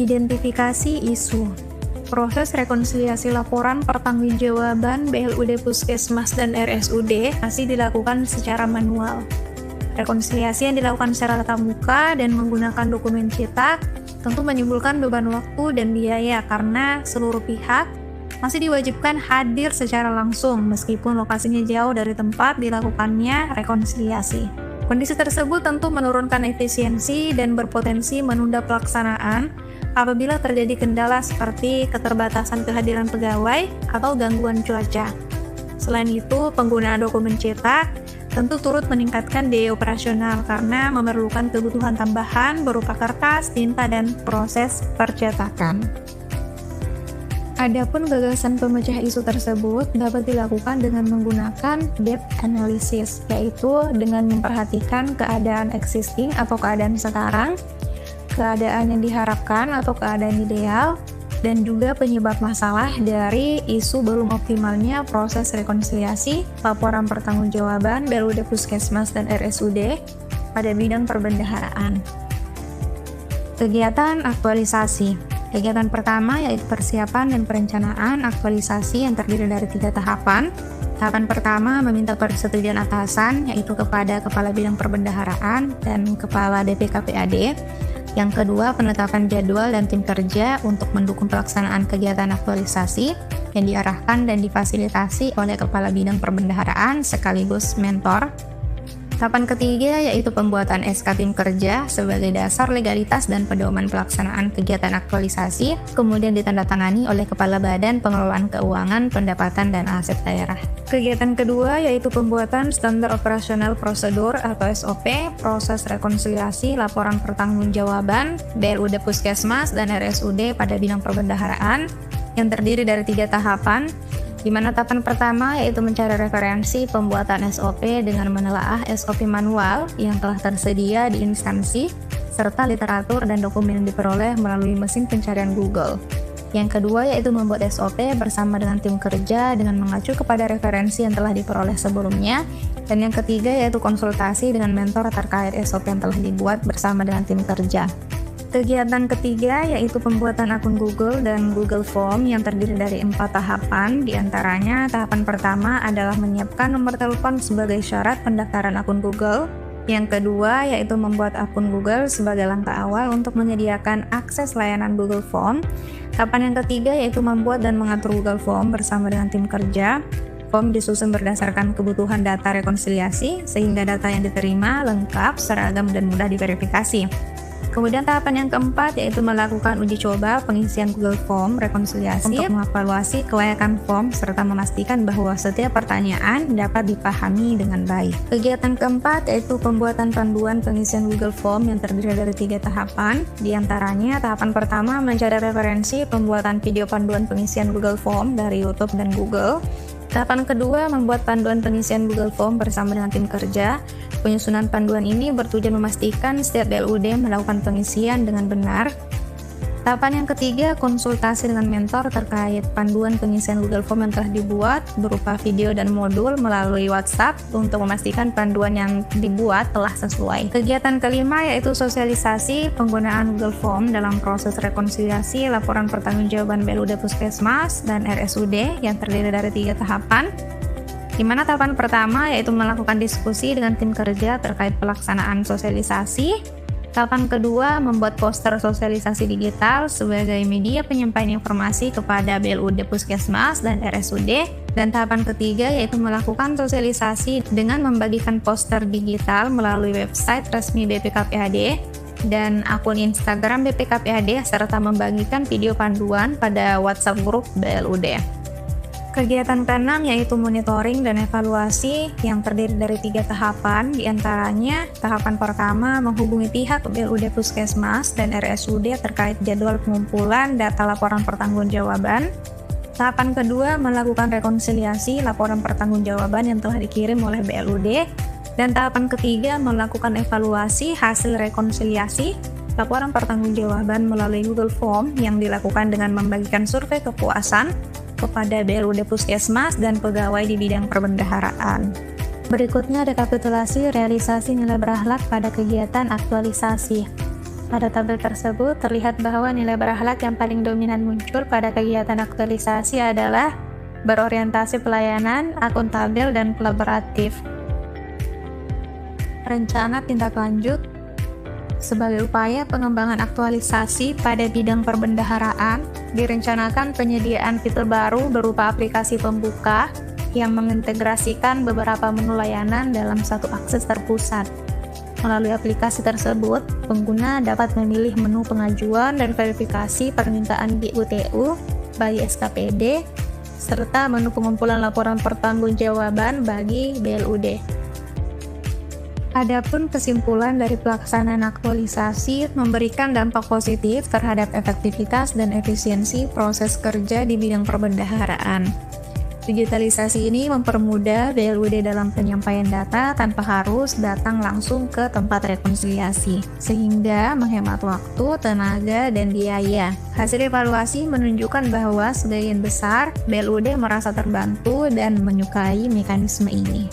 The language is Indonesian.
Identifikasi isu. Proses rekonsiliasi laporan pertanggungjawaban BLUD Puskesmas dan RSUD masih dilakukan secara manual. Rekonsiliasi yang dilakukan secara tatap muka dan menggunakan dokumen cetak tentu menimbulkan beban waktu dan biaya karena seluruh pihak masih diwajibkan hadir secara langsung meskipun lokasinya jauh dari tempat dilakukannya rekonsiliasi. Kondisi tersebut tentu menurunkan efisiensi dan berpotensi menunda pelaksanaan apabila terjadi kendala seperti keterbatasan kehadiran pegawai atau gangguan cuaca. Selain itu, penggunaan dokumen cetak tentu turut meningkatkan biaya operasional karena memerlukan kebutuhan tambahan berupa kertas, tinta, dan proses percetakan. Adapun gagasan pemecah isu tersebut dapat dilakukan dengan menggunakan depth analysis, yaitu dengan memperhatikan keadaan existing atau keadaan sekarang, keadaan yang diharapkan atau keadaan ideal, dan juga penyebab masalah dari isu belum optimalnya proses rekonsiliasi laporan pertanggungjawaban BLUD Puskesmas dan RSUD pada bidang perbendaharaan. Kegiatan aktualisasi. Kegiatan pertama yaitu persiapan dan perencanaan aktualisasi yang terdiri dari 3 tahapan. Tahapan pertama meminta persetujuan atasan, yaitu kepada Kepala Bidang Perbendaharaan dan Kepala DPKPAD. Yang kedua, penetapan jadwal dan tim kerja untuk mendukung pelaksanaan kegiatan aktualisasi yang diarahkan dan difasilitasi oleh Kepala Bidang Perbendaharaan sekaligus mentor. Tahapan ketiga yaitu pembuatan SK tim kerja sebagai dasar legalitas dan pedoman pelaksanaan kegiatan aktualisasi, kemudian ditandatangani oleh Kepala Badan Pengelolaan Keuangan, Pendapatan, dan Aset Daerah. Kegiatan kedua yaitu pembuatan standar operasional prosedur atau SOP, proses rekonsiliasi laporan pertanggungjawaban BLUD Puskesmas dan RSUD pada bidang perbendaharaan yang terdiri dari 3 tahapan, di mana tahapan pertama yaitu mencari referensi pembuatan SOP dengan menelaah SOP manual yang telah tersedia di instansi, serta literatur dan dokumen yang diperoleh melalui mesin pencarian Google. Yang kedua yaitu membuat SOP bersama dengan tim kerja dengan mengacu kepada referensi yang telah diperoleh sebelumnya. Dan yang ketiga yaitu konsultasi dengan mentor terkait SOP yang telah dibuat bersama dengan tim kerja. Kegiatan ketiga yaitu pembuatan akun Google dan Google Form yang terdiri dari 4 tahapan. Di antaranya, tahapan pertama adalah menyiapkan nomor telepon sebagai syarat pendaftaran akun Google. Yang kedua yaitu membuat akun Google sebagai langkah awal untuk menyediakan akses layanan Google Form. Tahapan yang ketiga yaitu membuat dan mengatur Google Form bersama dengan tim kerja. Form disusun berdasarkan kebutuhan data rekonsiliasi sehingga data yang diterima lengkap, seragam, dan mudah diverifikasi. Kemudian tahapan yang keempat yaitu melakukan uji coba pengisian Google Form rekonsiliasi untuk mengevaluasi kelayakan form serta memastikan bahwa setiap pertanyaan dapat dipahami dengan baik. Kegiatan keempat yaitu pembuatan panduan pengisian Google Form yang terdiri dari 3 tahapan. Di antaranya, tahapan pertama mencari referensi pembuatan video panduan pengisian Google Form dari YouTube dan Google. Tahapan kedua membuat panduan pengisian Google Form bersama dengan tim kerja. Penyusunan panduan ini bertujuan memastikan setiap BLUD melakukan pengisian dengan benar. Tahapan yang ketiga, konsultasi dengan mentor terkait panduan pengisian Google Form yang telah dibuat berupa video dan modul melalui WhatsApp untuk memastikan panduan yang dibuat telah sesuai. Kegiatan kelima yaitu sosialisasi penggunaan Google Form dalam proses rekonsiliasi laporan pertanggungjawaban BLUD Puskesmas dan RSUD yang terdiri dari 3 tahapan. Di mana tahapan pertama yaitu melakukan diskusi dengan tim kerja terkait pelaksanaan sosialisasi. Tahapan kedua membuat poster sosialisasi digital sebagai media penyampaian informasi kepada BLUD Puskesmas dan RSUD. Dan tahapan ketiga yaitu melakukan sosialisasi dengan membagikan poster digital melalui website resmi BPKPAD dan akun Instagram BPKPAD serta membagikan video panduan pada WhatsApp grup BLUD. Kegiatan keenam yaitu monitoring dan evaluasi yang terdiri dari 3 tahapan. Di antaranya, tahapan pertama menghubungi pihak BLUD Puskesmas dan RSUD terkait jadwal pengumpulan data laporan pertanggungjawaban. Tahapan kedua melakukan rekonsiliasi laporan pertanggungjawaban yang telah dikirim oleh BLUD. Dan tahapan ketiga melakukan evaluasi hasil rekonsiliasi laporan pertanggungjawaban melalui Google Form yang dilakukan dengan membagikan survei kepuasan kepada BLUD Puskesmas dan pegawai di bidang perbendaharaan. Berikutnya rekapitulasi realisasi nilai berakhlak pada kegiatan aktualisasi. Pada tabel tersebut terlihat bahwa nilai berakhlak yang paling dominan muncul pada kegiatan aktualisasi adalah berorientasi pelayanan, akuntabel, dan kolaboratif. Rencana tindak lanjut sebagai upaya pengembangan aktualisasi pada bidang perbendaharaan, direncanakan penyediaan fitur baru berupa aplikasi pembuka yang mengintegrasikan beberapa menu layanan dalam satu akses terpusat. Melalui aplikasi tersebut, pengguna dapat memilih menu pengajuan dan verifikasi permintaan GUTU bagi SKPD, serta menu pengumpulan laporan pertanggungjawaban bagi BLUD. Adapun kesimpulan dari pelaksanaan aktualisasi memberikan dampak positif terhadap efektivitas dan efisiensi proses kerja di bidang perbendaharaan. Digitalisasi ini mempermudah BLUD dalam penyampaian data tanpa harus datang langsung ke tempat rekonsiliasi, sehingga menghemat waktu, tenaga, dan biaya. Hasil evaluasi menunjukkan bahwa sebagian besar BLUD merasa terbantu dan menyukai mekanisme ini.